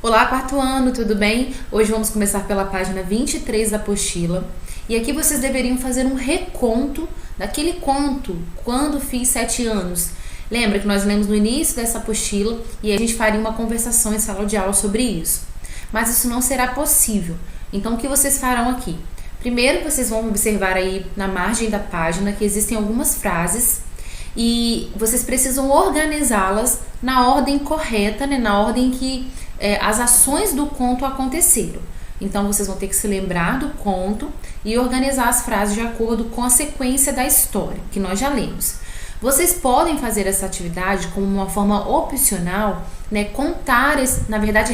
Olá, quarto ano, tudo bem? Hoje vamos começar pela página 23 da apostila. E aqui vocês deveriam fazer um reconto daquele conto, Quando Fiz 7 anos. Lembra que nós lemos no início dessa apostila e a gente faria uma conversação em sala de aula sobre isso. Mas isso não será possível. Então, o que vocês farão aqui? Primeiro, vocês vão observar aí na margem da página que existem algumas frases e vocês precisam organizá-las na ordem correta, né? Na ordem que as ações do conto aconteceram. Então, vocês vão ter que se lembrar do conto e organizar as frases de acordo com a sequência da história, que nós já lemos. Vocês podem fazer essa atividade como uma forma opcional, né?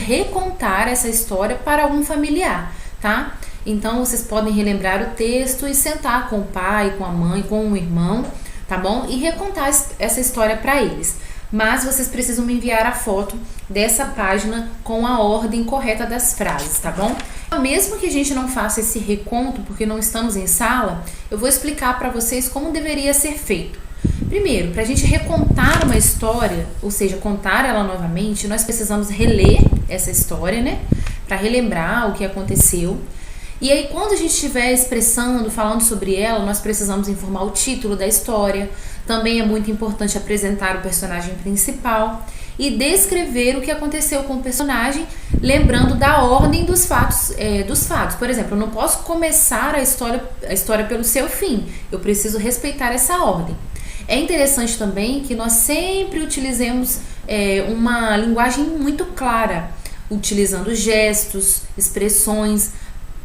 Recontar essa história para algum familiar, tá? Então, vocês podem relembrar o texto e sentar com o pai, com a mãe, com o irmão, tá bom? E recontar essa história para eles. Mas vocês precisam me enviar a foto dessa página com a ordem correta das frases, tá bom? Mesmo que a gente não faça esse reconto, porque não estamos em sala, eu vou explicar para vocês como deveria ser feito. Primeiro, para a gente recontar uma história, ou seja, contar ela novamente, nós precisamos reler essa história, né? Para relembrar o que aconteceu. E aí, quando a gente estiver expressando, falando sobre ela, nós precisamos informar o título da história. Também é muito importante apresentar o personagem principal e descrever o que aconteceu com o personagem, lembrando da ordem dos fatos. Por exemplo, eu não posso começar a história pelo seu fim. Eu preciso respeitar essa ordem. É interessante também que nós sempre utilizemos uma linguagem muito clara, utilizando gestos, expressões,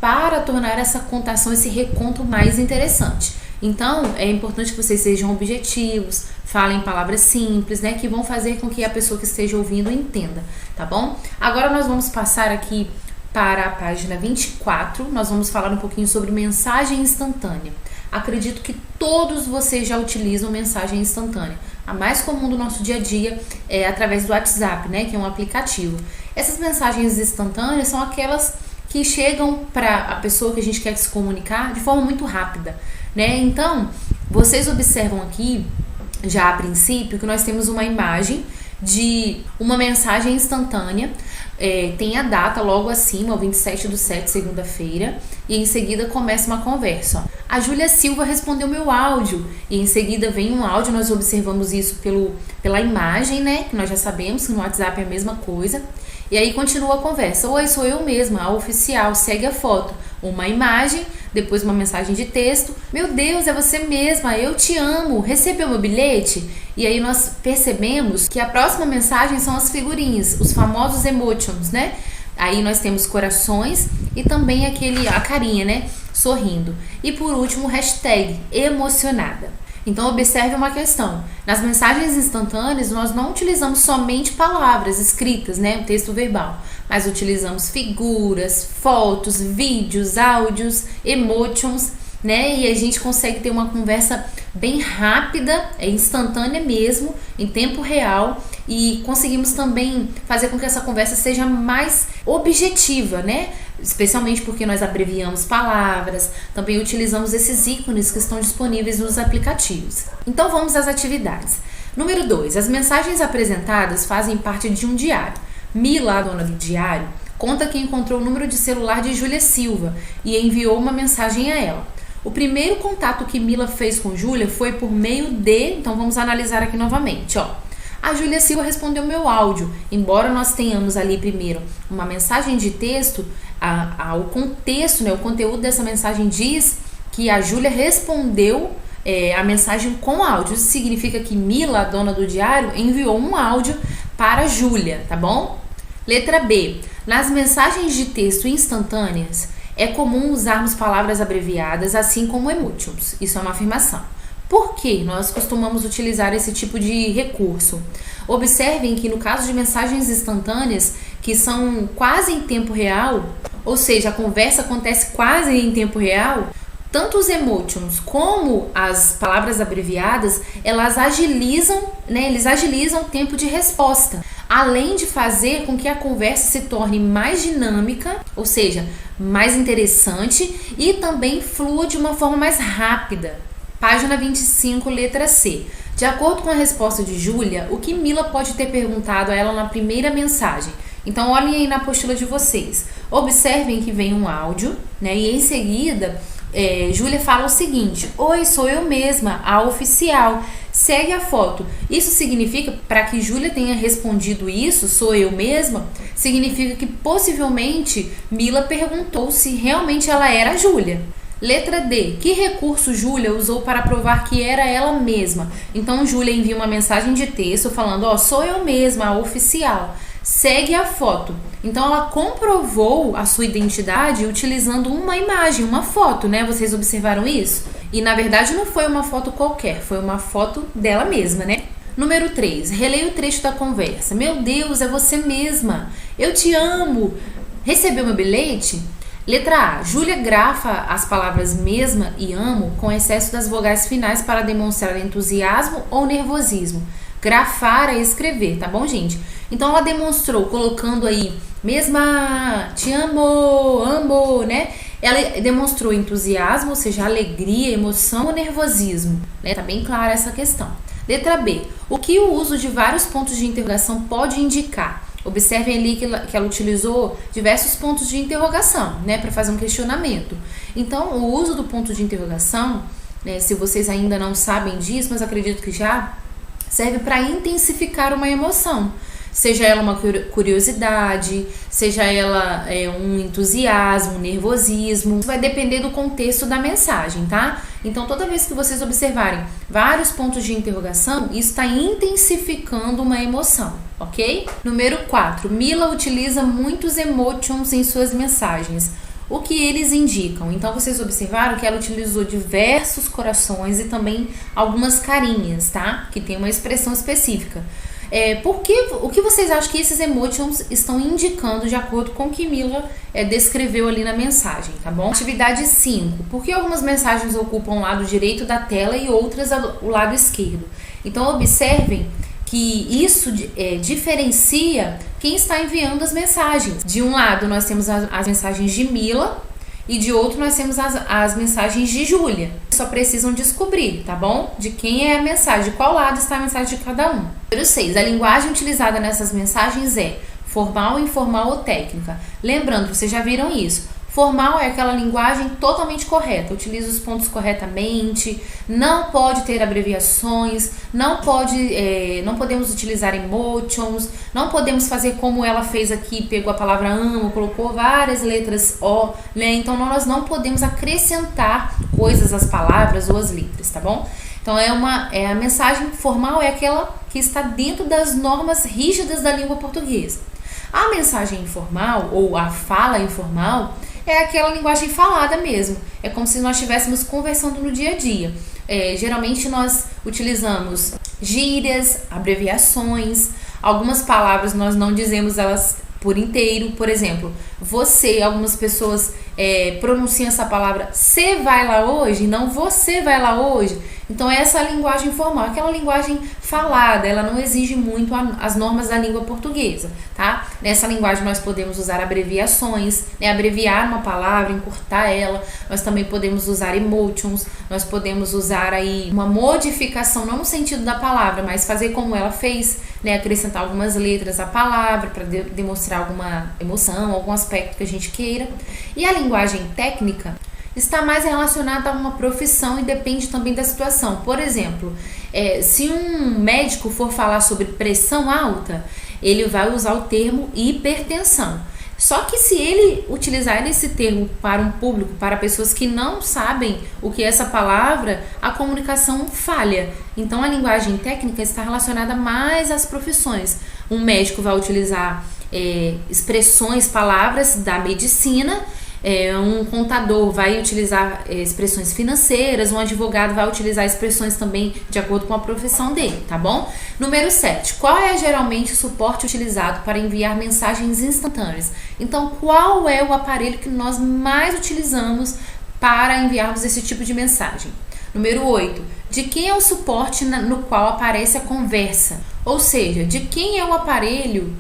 para tornar essa contação, esse reconto mais interessante. Então, é importante que vocês sejam objetivos, falem palavras simples, né, que vão fazer com que a pessoa que esteja ouvindo entenda, tá bom? Agora nós vamos passar aqui para a página 24, nós vamos falar um pouquinho sobre mensagem instantânea. Acredito que todos vocês já utilizam mensagem instantânea. A mais comum do nosso dia a dia é através do WhatsApp, né, que é um aplicativo. Essas mensagens instantâneas são aquelas que chegam para a pessoa que a gente quer se comunicar de forma muito rápida, né? Então, vocês observam aqui, já a princípio, que nós temos uma imagem de uma mensagem instantânea, tem a data logo acima, o 27/7, segunda-feira, e em seguida começa uma conversa. Ó. A Júlia Silva respondeu meu áudio, e em seguida vem um áudio, nós observamos isso pela imagem, né? Que nós já sabemos que no WhatsApp é a mesma coisa. E aí continua a conversa. Oi, sou eu mesma, a oficial, segue a foto. Uma imagem, depois uma mensagem de texto. Meu Deus, é você mesma, eu te amo, recebeu meu bilhete? E aí nós percebemos que a próxima mensagem são as figurinhas, os famosos emotions, né? Aí nós temos corações e também a carinha, né? Sorrindo. E por último, hashtag emocionada. Então, observe uma questão. Nas mensagens instantâneas, nós não utilizamos somente palavras escritas, né? O texto verbal. Mas utilizamos figuras, fotos, vídeos, áudios, emotions, né? E a gente consegue ter uma conversa bem rápida, instantânea mesmo, em tempo real. E conseguimos também fazer com que essa conversa seja mais objetiva, né? Especialmente porque nós abreviamos palavras, também utilizamos esses ícones que estão disponíveis nos aplicativos. Então vamos às atividades. Número 2. As mensagens apresentadas fazem parte de um diário. Mila, a dona do diário, conta que encontrou o número de celular de Júlia Silva e enviou uma mensagem a ela. O primeiro contato que Mila fez com Júlia foi por meio de... Então vamos analisar aqui novamente, ó. A Júlia Silva respondeu meu áudio. Embora nós tenhamos ali primeiro uma mensagem de texto, o contexto, né, o conteúdo dessa mensagem diz que a Júlia respondeu a mensagem com áudio. Isso significa que Mila, a dona do diário, enviou um áudio para a Júlia, tá bom? Letra B. Nas mensagens de texto instantâneas, é comum usarmos palavras abreviadas, assim como emotions. Isso é uma afirmação. Por que nós costumamos utilizar esse tipo de recurso? Observem que no caso de mensagens instantâneas, que são quase em tempo real, ou seja, a conversa acontece quase em tempo real, tanto os emotions como as palavras abreviadas, elas agilizam, né? Eles agilizam o tempo de resposta, além de fazer com que a conversa se torne mais dinâmica, ou seja, mais interessante e também flua de uma forma mais rápida. Página 25, letra C. De acordo com a resposta de Júlia, o que Mila pode ter perguntado a ela na primeira mensagem? Então, olhem aí na apostila de vocês. Observem que vem um áudio, né? E em seguida, Júlia fala o seguinte: oi, sou eu mesma, a oficial. Segue a foto. Isso significa, para que Júlia tenha respondido isso, sou eu mesma, significa que possivelmente Mila perguntou se realmente ela era a Júlia. Letra D. Que recurso Júlia usou para provar que era ela mesma? Então, Júlia envia uma mensagem de texto falando, ó, sou eu mesma, a oficial. Segue a foto. Então, ela comprovou a sua identidade utilizando uma imagem, uma foto, né? Vocês observaram isso? E, na verdade, não foi uma foto qualquer, foi uma foto dela mesma, né? Número 3. Releia o trecho da conversa. Meu Deus, é você mesma. Eu te amo. Recebeu meu bilhete? Letra A. Júlia grafa as palavras mesma e amo com excesso das vogais finais para demonstrar entusiasmo ou nervosismo. Grafar é escrever, tá bom, gente? Então, ela demonstrou colocando aí mesma, te amo, amo, né? Ela demonstrou entusiasmo, ou seja, alegria, emoção ou nervosismo, né? Tá bem clara essa questão. Letra B. O que o uso de vários pontos de interrogação pode indicar? Observem ali que ela utilizou diversos pontos de interrogação, né, para fazer um questionamento. Então, o uso do ponto de interrogação, né, se vocês ainda não sabem disso, mas acredito que já, serve para intensificar uma emoção. Seja ela uma curiosidade, seja ela um entusiasmo, um nervosismo. Isso vai depender do contexto da mensagem, tá? Então, toda vez que vocês observarem vários pontos de interrogação, isso está intensificando uma emoção, ok? Número 4. Mila utiliza muitos emoticons em suas mensagens. O que eles indicam? Então, vocês observaram que ela utilizou diversos corações e também algumas carinhas, tá? Que tem uma expressão específica. O que vocês acham que esses emoticons estão indicando de acordo com o que Mila descreveu ali na mensagem, tá bom? Atividade 5. Por que algumas mensagens ocupam o lado direito da tela e outras o lado esquerdo? Então, observem que isso diferencia quem está enviando as mensagens. De um lado, nós temos as mensagens de Mila e de outro, nós temos as mensagens de Júlia. Só precisam descobrir, tá bom? De quem é a mensagem, de qual lado está a mensagem de cada um. Número 6. A linguagem utilizada nessas mensagens é formal, informal ou técnica. Lembrando, vocês já viram isso. Formal é aquela linguagem totalmente correta, utiliza os pontos corretamente, não pode ter abreviações, não podemos utilizar emoticons, não podemos fazer como ela fez aqui, pegou a palavra amo, colocou várias letras O, né? Então nós não podemos acrescentar coisas às palavras ou às letras, tá bom? Então a mensagem formal é aquela que está dentro das normas rígidas da língua portuguesa. A mensagem informal ou a fala informal é aquela linguagem falada mesmo. É como se nós estivéssemos conversando no dia a dia. Geralmente nós utilizamos gírias, abreviações. Algumas palavras nós não dizemos elas por inteiro. Por exemplo, você, algumas pessoas pronunciam essa palavra "você vai lá hoje", não "você vai lá hoje". Então essa é a linguagem formal, aquela linguagem falada, ela não exige muito as normas da língua portuguesa, tá? Nessa linguagem nós podemos usar abreviações, né? Abreviar uma palavra, encurtar ela. Nós também podemos usar emoticons, nós podemos usar aí uma modificação, não no sentido da palavra, mas fazer como ela fez, né? Acrescentar algumas letras à palavra para demonstrar alguma emoção, algum aspecto que a gente queira. E a linguagem técnica está mais relacionada a uma profissão e depende também da situação. Por exemplo, se um médico for falar sobre pressão alta, ele vai usar o termo hipertensão. Só que se ele utilizar esse termo para um público, para pessoas que não sabem o que é essa palavra, a comunicação falha. Então, a linguagem técnica está relacionada mais às profissões. Um médico vai utilizar expressões, palavras da medicina. Um contador vai utilizar expressões financeiras, um advogado vai utilizar expressões também de acordo com a profissão dele, tá bom? Número 7. Qual é geralmente o suporte utilizado para enviar mensagens instantâneas? Então, qual é o aparelho que nós mais utilizamos para enviarmos esse tipo de mensagem? Número 8. De quem é o suporte no qual aparece a conversa? Ou seja, de quem é o aparelho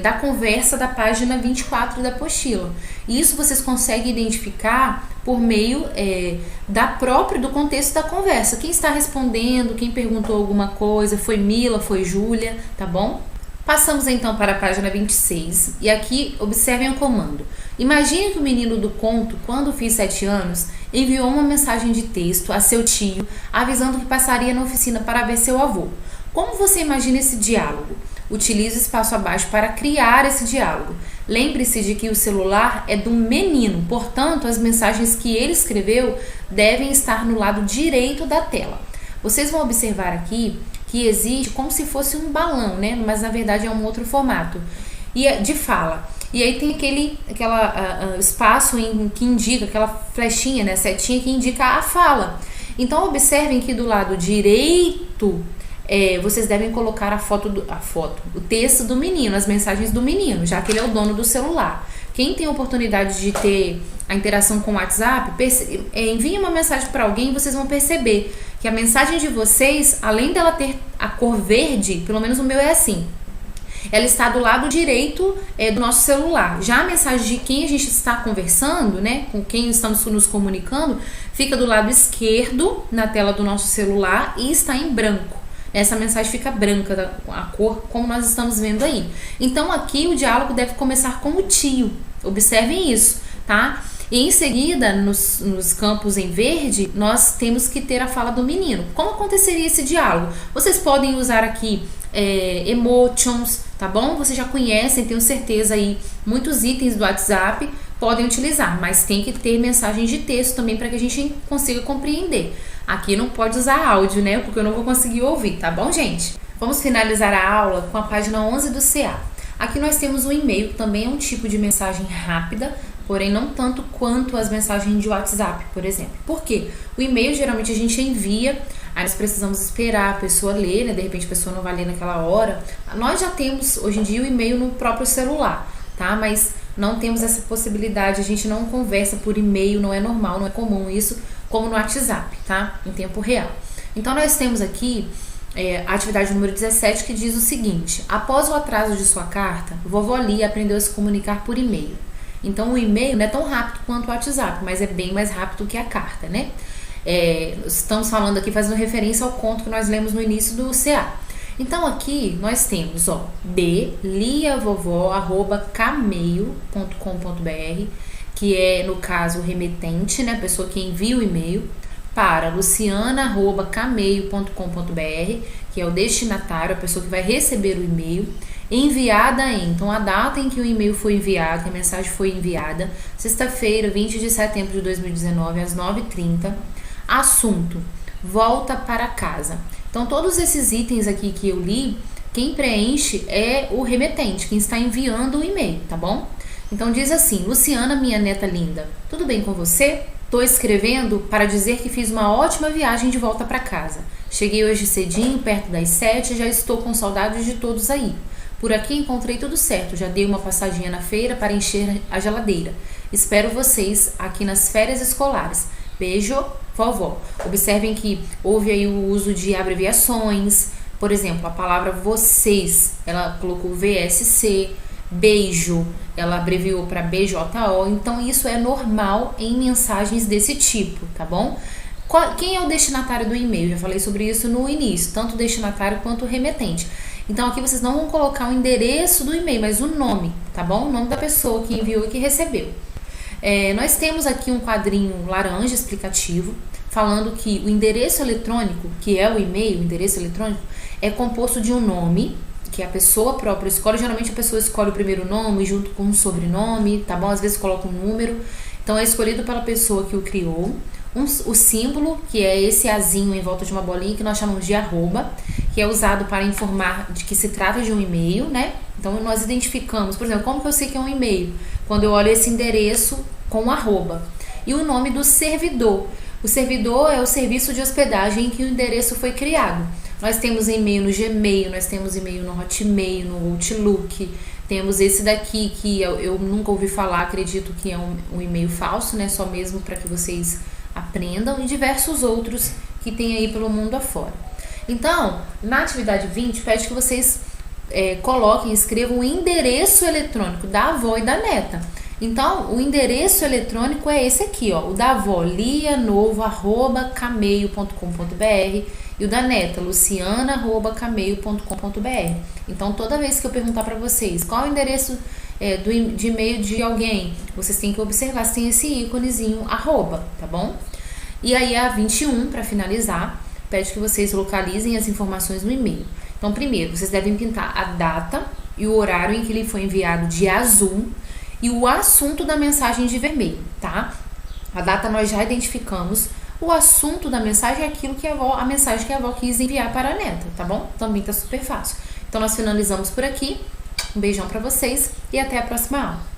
da conversa da página 24 da apostila? Isso vocês conseguem identificar por meio do contexto da conversa. Quem está respondendo, quem perguntou alguma coisa, foi Mila, foi Júlia, tá bom? Passamos então para a página 26 e aqui observem o comando. Imagine que o menino do conto, quando fiz 7 anos, enviou uma mensagem de texto a seu tio avisando que passaria na oficina para ver seu avô. Como você imagina esse diálogo? Utilize o espaço abaixo para criar esse diálogo. Lembre-se de que o celular é do menino, portanto, as mensagens que ele escreveu devem estar no lado direito da tela. Vocês vão observar aqui que existe como se fosse um balão, né? Mas na verdade é um outro formato de fala. E aí tem aquele espaço que indica, aquela flechinha, né? Setinha que indica a fala. Então observem que do lado direito vocês devem colocar o texto do menino, as mensagens do menino, já que ele é o dono do celular. Quem tem a oportunidade de ter a interação com o WhatsApp, envie uma mensagem para alguém e vocês vão perceber que a mensagem de vocês, além dela ter a cor verde, pelo menos o meu é assim, ela está do lado direito do nosso celular. Já a mensagem de quem a gente está conversando, né, com quem estamos nos comunicando, fica do lado esquerdo na tela do nosso celular e está em branco. Essa mensagem fica branca, a cor como nós estamos vendo aí. Então aqui o diálogo deve começar com o tio. Observem isso, tá? E em seguida, nos campos em verde, nós temos que ter a fala do menino. Como aconteceria esse diálogo? Vocês podem usar aqui emotions, tá bom? Vocês já conhecem, tenho certeza aí, muitos itens do WhatsApp podem utilizar, mas tem que ter mensagens de texto também para que a gente consiga compreender. Aqui não pode usar áudio, né? Porque eu não vou conseguir ouvir, tá bom, gente? Vamos finalizar a aula com a página 11 do CA. Aqui nós temos o e-mail, que também é um tipo de mensagem rápida, porém não tanto quanto as mensagens de WhatsApp, por exemplo. Por quê? O e-mail geralmente a gente envia, aí nós precisamos esperar a pessoa ler, né? De repente a pessoa não vai ler naquela hora. Nós já temos hoje em dia o e-mail no próprio celular, tá? Mas não temos essa possibilidade, a gente não conversa por e-mail, não é normal, não é comum isso, como no WhatsApp, tá? Em tempo real. Então nós temos aqui a atividade número 17 que diz o seguinte: após o atraso de sua carta, vovó Lia aprendeu a se comunicar por e-mail. Então o e-mail não é tão rápido quanto o WhatsApp, mas é bem mais rápido que a carta, né? Estamos falando aqui, fazendo referência ao conto que nós lemos no início do CA. Então aqui nós temos, liavovó@cameio.com.br, que é, no caso, o remetente, né, a pessoa que envia o e-mail, para luciana@cameio.com.br, que é o destinatário, a pessoa que vai receber o e-mail, enviada então a data em que o e-mail foi enviado, que a mensagem foi enviada, sexta-feira, 20 de setembro de 2019, às 9h30, assunto: volta para casa. Então todos esses itens aqui que eu li, quem preenche é o remetente, quem está enviando o e-mail, tá bom? Então diz assim: Luciana, minha neta linda, tudo bem com você? Estou escrevendo para dizer que fiz uma ótima viagem de volta para casa. Cheguei hoje cedinho, perto das 7, já estou com saudades de todos aí. Por aqui encontrei tudo certo, já dei uma passadinha na feira para encher a geladeira. Espero vocês aqui nas férias escolares. Beijo, vovó. Observem que houve aí o uso de abreviações. Por exemplo, a palavra vocês, ela colocou VSC. Beijo, ela abreviou para BJO. Então isso é normal em mensagens desse tipo, tá bom? Quem é o destinatário do e-mail? Já falei sobre isso no início, tanto o destinatário quanto o remetente. Então aqui vocês não vão colocar o endereço do e-mail, mas o nome, tá bom? O nome da pessoa que enviou e que recebeu. Nós temos aqui um quadrinho laranja explicativo, falando que o endereço eletrônico, que é o e-mail, o endereço eletrônico, é composto de um nome, que a pessoa própria escolhe. Geralmente a pessoa escolhe o primeiro nome junto com um sobrenome, tá bom? Às vezes coloca um número. Então é escolhido pela pessoa que o criou. O símbolo, que é esse azinho em volta de uma bolinha, que nós chamamos de arroba, que é usado para informar de que se trata de um e-mail, né? Então nós identificamos, por exemplo, como que eu sei que é um e-mail? Quando eu olho esse endereço com arroba. E o nome do servidor. O servidor é o serviço de hospedagem em que o endereço foi criado. Nós temos e-mail no Gmail, nós temos e-mail no Hotmail, no Outlook, temos esse daqui que eu nunca ouvi falar, acredito que é um e-mail falso, né? Só mesmo para que vocês aprendam, e diversos outros que tem aí pelo mundo afora. Então, na atividade 20, pede que vocês coloquem, escrevam o endereço eletrônico da avó e da neta. Então, o endereço eletrônico é esse aqui, o da avó, lianovo@cameio.com.br, e E o da neta, luciana@cameio.com.br. Então, toda vez que eu perguntar para vocês qual é o endereço de e-mail de alguém, vocês têm que observar se tem esse íconezinho, arroba, tá bom? E aí a 21, para finalizar, pede que vocês localizem as informações no e-mail. Então, primeiro, vocês devem pintar a data e o horário em que ele foi enviado de azul e o assunto da mensagem de vermelho, tá? A data nós já identificamos, o assunto da mensagem é aquilo que a mensagem que a avó quis enviar para a neta, tá bom? Também tá super fácil. Então, nós finalizamos por aqui. Um beijão para vocês e até a próxima aula.